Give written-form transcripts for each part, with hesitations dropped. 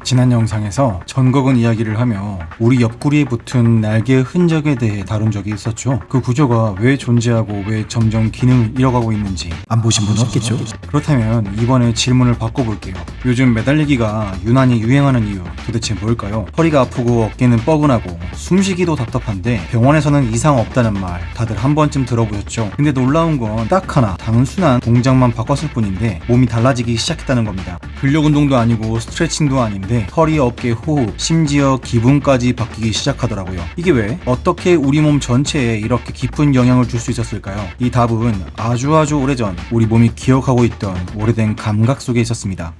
지난 영상에서 전거근 이야기를 하며 우리 옆구리에 붙은 날개의 흔적에 대해 다룬 적이 있었죠. 그 구조가 왜 존재하고 왜 점점 기능을 잃어가고 있는지 안 보신 분 없겠죠? 그렇다면 이번에 질문을 바꿔볼게요. 요즘 매달리기가 유난히 유행하는 이유 도대체 뭘까요? 허리가 아프고 어깨는 뻐근하고 숨쉬기도 답답한데 병원에서는 이상 없다는 말 다들 한 번쯤 들어보셨죠? 근데 놀라운 건 딱 하나 단순한 동작만 바꿨을 뿐인데 몸이 달라지기 시작했다는 겁니다. 근력 운동도 아니고 스트레칭도 아닌데 허리, 어깨, 호흡, 심지어 기분까지 바뀌기 시작하더라고요. 이게 왜? 어떻게 우리 몸 전체에 이렇게 깊은 영향을 줄 수 있었을까요? 이 답은 아주 오래전 우리 몸이 기억하고 있던 오래된 감각 속에 있었습니다.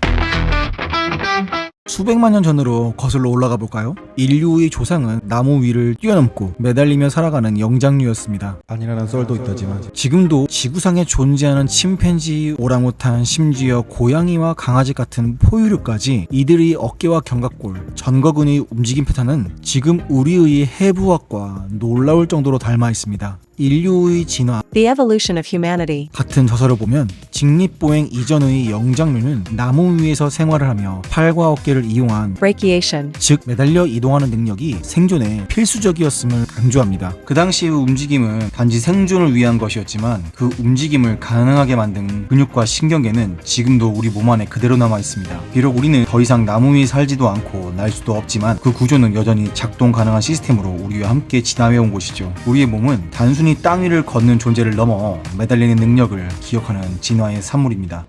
수백만 년 전으로 거슬러 올라가 볼까요? 인류의 조상은 나무 위를 뛰어넘고 매달리며 살아가는 영장류였습니다. 아니라는 썰도 있다지만 지금도 지구상에 존재하는 침팬지, 오랑우탄, 심지어 고양이와 강아지 같은 포유류까지 이들의 어깨와 견갑골, 전거근의 움직임 패턴은 지금 우리의 해부학과 놀라울 정도로 닮아 있습니다. 인류의 진화 The Evolution of Humanity. 같은 저서를 보면 직립보행 이전의 영장류는 나무 위에서 생활을 하며 팔과 어깨를 이용한 Brachiation. 즉 매달려 이동하는 능력이 생존에 필수적이었음을 강조합니다. 그 당시의 움직임은 단지 생존을 위한 것이었지만 그 움직임을 가능하게 만든 근육과 신경계는 지금도 우리 몸 안에 그대로 남아 있습니다. 비록 우리는 더 이상 나무 위에 살지도 않고 날 수도 없지만 그 구조는 여전히 작동 가능한 시스템으로 우리와 함께 진화해온 곳이죠. 우리의 몸은 단순히 땅 위를 걷는 존재를 넘어 매달리는 능력을 기억하는 진화의 산물입니다.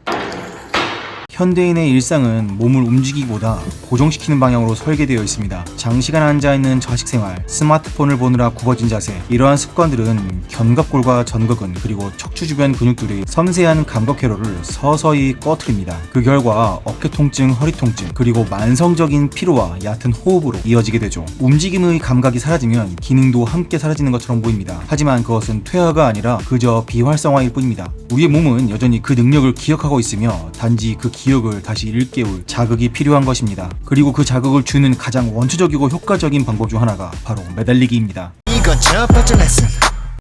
현대인의 일상은 몸을 움직이기보다 고정시키는 방향으로 설계되어 있습니다. 장시간 앉아있는 좌식생활, 스마트폰을 보느라 굽어진 자세, 이러한 습관들은 견갑골과 전거근 그리고 척추 주변 근육들의 섬세한 감각 회로를 서서히 꺼트립니다. 그 결과 어깨 통증, 허리 통증, 그리고 만성적인 피로와 얕은 호흡으로 이어지게 되죠. 움직임의 감각이 사라지면 기능도 함께 사라지는 것처럼 보입니다. 하지만 그것은 퇴화가 아니라 그저 비활성화일 뿐입니다. 우리의 몸은 여전히 그 능력을 기억하고 있으며 단지 그 기억을 다시 일깨울 자극이 필요한 것입니다. 그리고 그 자극을 주는 가장 원초적이고 효과적인 방법 중 하나가 바로 매달리기입니다. 이건 첫 번째 레슨.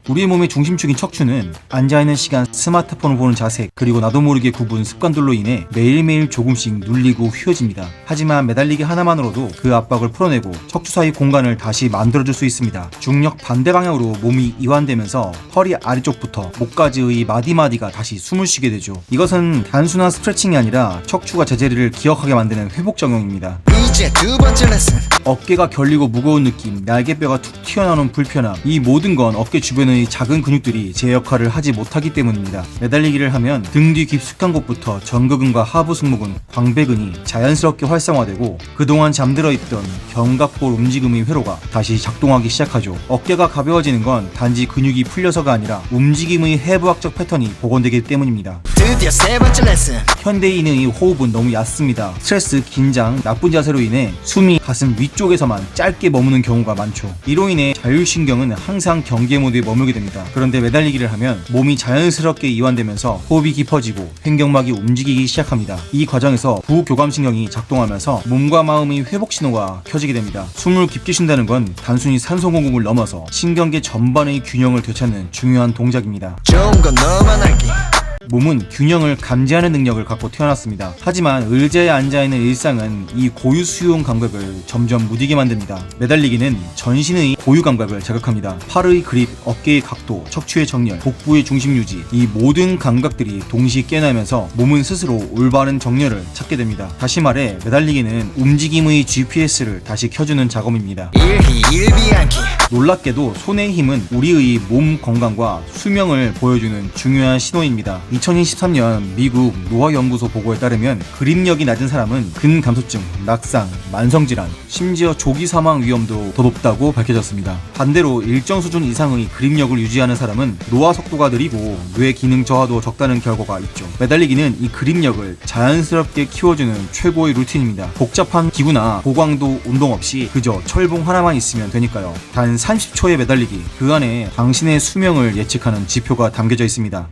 우리의 몸의 중심축인 척추는 앉아있는 시간, 스마트폰을 보는 자세, 그리고 나도 모르게 굽은 습관들로 인해 매일매일 조금씩 눌리고 휘어집니다. 하지만 매달리기 하나만으로도 그 압박을 풀어내고 척추 사이 공간을 다시 만들어줄 수 있습니다. 중력 반대 방향으로 몸이 이완되면서 허리 아래쪽부터 목까지의 마디마디가 다시 숨을 쉬게 되죠. 이것은 단순한 스트레칭이 아니라 척추가 제자리를 기억하게 만드는 회복 작용입니다. 이제 두 번째 레슨. 어깨가 결리고 무거운 느낌, 날개뼈가 툭 튀어나오는 불편함, 이 모든 건 어깨 주변의 작은 근육들이 제 역할을 하지 못하기 때문입니다. 매달리기를 하면 등 뒤 깊숙한 곳부터 전거근과 하부 승모근, 광배근이 자연스럽게 활성화되고 그동안 잠들어 있던 견갑골 움직임의 회로가 다시 작동하기 시작하죠. 어깨가 가벼워지는 건 단지 근육이 풀려서가 아니라 움직임의 해부학적 패턴이 복원되기 때문입니다. 드디어 세 번째 레슨. 현대인의 호흡은 너무 얕습니다. 스트레스, 긴장, 나쁜 자세로 인해 숨이 가슴 위쪽에서만 짧게 머무는 경우가 많죠. 이로 인해 자율신경은 항상 경계 모드에 머물게 됩니다. 그런데 매달리기를 하면 몸이 자연스럽게 이완되면서 호흡이 깊어지고 횡격막이 움직이기 시작합니다. 이 과정에서 부교감신경이 작동하면서 몸과 마음의 회복 신호가 켜지게 됩니다. 숨을 깊게 쉰다는 건 단순히 산소 공급을 넘어서 신경계 전반의 균형을 되찾는 중요한 동작입니다. 좋은 건 너만 알기. 몸은 균형을 감지하는 능력을 갖고 태어났습니다. 하지만 의자에 앉아있는 일상은 이 고유 수용 감각을 점점 무디게 만듭니다. 매달리기는 전신의 고유 감각을 자극합니다. 팔의 그립, 어깨의 각도, 척추의 정렬, 복부의 중심 유지, 이 모든 감각들이 동시에 깨어나면서 몸은 스스로 올바른 정렬을 찾게 됩니다. 다시 말해 매달리기는 움직임의 GPS를 다시 켜주는 작업입니다. 일희일비하기. 놀랍게도 손의 힘은 우리의 몸 건강과 수명을 보여주는 중요한 신호입니다. 2023년 미국 노화연구소 보고에 따르면 그립력이 낮은 사람은 근감소증, 낙상, 만성질환, 심지어 조기 사망 위험도 더 높다고 밝혀졌습니다. 반대로 일정 수준 이상의 그립력을 유지하는 사람은 노화 속도가 느리고 뇌 기능 저하도 적다는 결과가 있죠. 매달리기는 이 그립력을 자연스럽게 키워주는 최고의 루틴입니다. 복잡한 기구나 고강도 운동 없이 그저 철봉 하나만 있으면 되니까요. 단 30초의 매달리기, 그 안에 당신의 수명을 예측하는 지표가 담겨져 있습니다.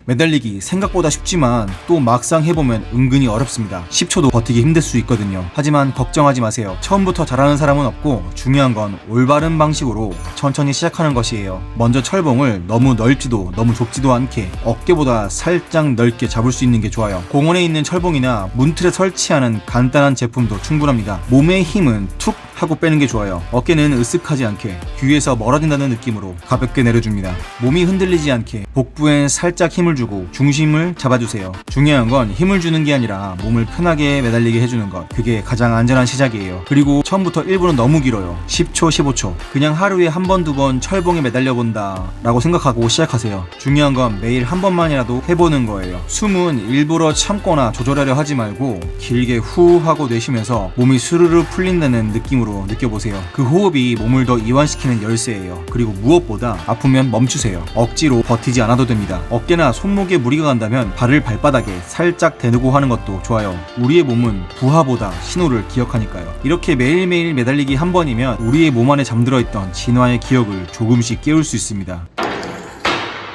매달리기 생각보다 쉽지만 또 막상 해보면 은근히 어렵습니다. 10초도 버티기 힘들 수 있거든요. 하지만 걱정하지 마세요. 처음부터 잘하는 사람은 없고 중요한 건 올바른 방식으로 천천히 시작하는 것이에요. 먼저 철봉을 너무 넓지도 너무 좁지도 않게 어깨보다 살짝 넓게 잡을 수 있는 게 좋아요. 공원에 있는 철봉이나 문틀에 설치하는 간단한 제품도 충분합니다. 몸의 힘은 툭 하고 빼는 게 좋아요. 어깨는 으쓱하지 않게 귀에서 멀어진다는 느낌으로 가볍게 내려줍니다. 몸이 흔들리지 않게 복부엔 살짝 힘을 주고 중심을 잡아주세요. 중요한 건 힘을 주는 게 아니라 몸을 편하게 매달리게 해주는 것. 그게 가장 안전한 시작이에요. 그리고 처음부터 1분은 너무 길어요. 10초, 15초. 그냥 하루에 한 번, 두 번 철봉에 매달려 본다 라고 생각하고 시작하세요. 중요한 건 매일 한 번만이라도 해보는 거예요. 숨은 일부러 참거나 조절하려 하지 말고 길게 후 하고 내쉬면서 몸이 스르르 풀린다는 느낌으로 느껴보세요. 그 호흡이 몸을 더 이완시키는 열쇠예요. 그리고 무엇보다 아프면 멈추세요. 억지로 버티지 않아도 됩니다. 어깨나 손목에 무리가 간다면 발을 발바닥에 살짝 대누고 하는 것도 좋아요. 우리의 몸은 부하보다 신호를 기억하니까요. 이렇게 매일매일 매달리기 한 번이면 우리의 몸 안에 잠들어 있던 진화의 기억을 조금씩 깨울 수 있습니다.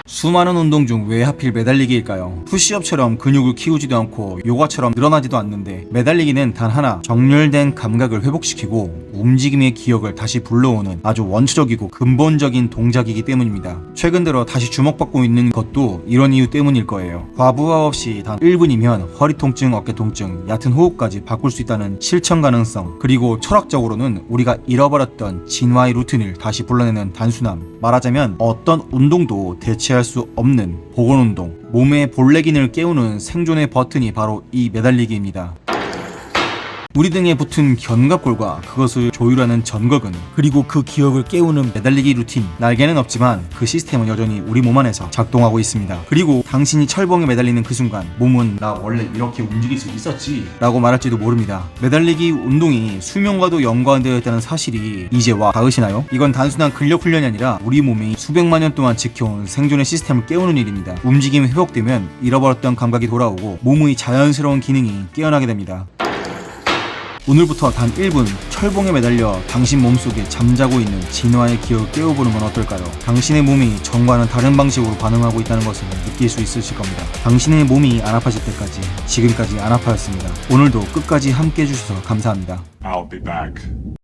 수많은 운동 중 왜 하필 매달리기일까요? 푸시업처럼 근육을 키우지도 않고 요가처럼 늘어나지도 않는데 매달리기는 단 하나, 정렬된 감각을 회복시키고 움직임의 기억을 다시 불러오는 아주 원초적이고 근본적인 동작이기 때문입니다. 최근 들어 다시 주목받고 있는 것도 이런 이유 때문일 거예요. 과부하 없이 단 1분이면 허리 통증, 어깨 통증, 얕은 호흡까지 바꿀 수 있다는 실천 가능성, 그리고 철학적으로는 우리가 잃어버렸던 진화의 루틴을 다시 불러내는 단순함. 말하자면 어떤 운동도 대체할 수 없는 복원운동, 몸의 본래 기능을 깨우는 생존의 버튼이 바로 이 매달리기입니다. 우리 등에 붙은 견갑골과 그것을 조율하는 전거근, 그리고 그 기억을 깨우는 매달리기 루틴. 날개는 없지만 그 시스템은 여전히 우리 몸 안에서 작동하고 있습니다. 그리고 당신이 철봉에 매달리는 그 순간 몸은 나 원래 이렇게 움직일 수 있었지 라고 말할지도 모릅니다. 매달리기 운동이 수명과도 연관되어 있다는 사실이 이제 와 닿으시나요? 이건 단순한 근력 훈련이 아니라 우리 몸이 수백만 년 동안 지켜온 생존의 시스템을 깨우는 일입니다. 움직임이 회복되면 잃어버렸던 감각이 돌아오고 몸의 자연스러운 기능이 깨어나게 됩니다. 오늘부터 단 1분 철봉에 매달려 당신 몸속에 잠자고 있는 진화의 기억을 깨워보는 건 어떨까요? 당신의 몸이 전과는 다른 방식으로 반응하고 있다는 것을 느낄 수 있으실 겁니다. 당신의 몸이 안 아파질 때까지, 지금까지 안 아파였습니다. 오늘도 끝까지 함께 해주셔서 감사합니다. I'll be back.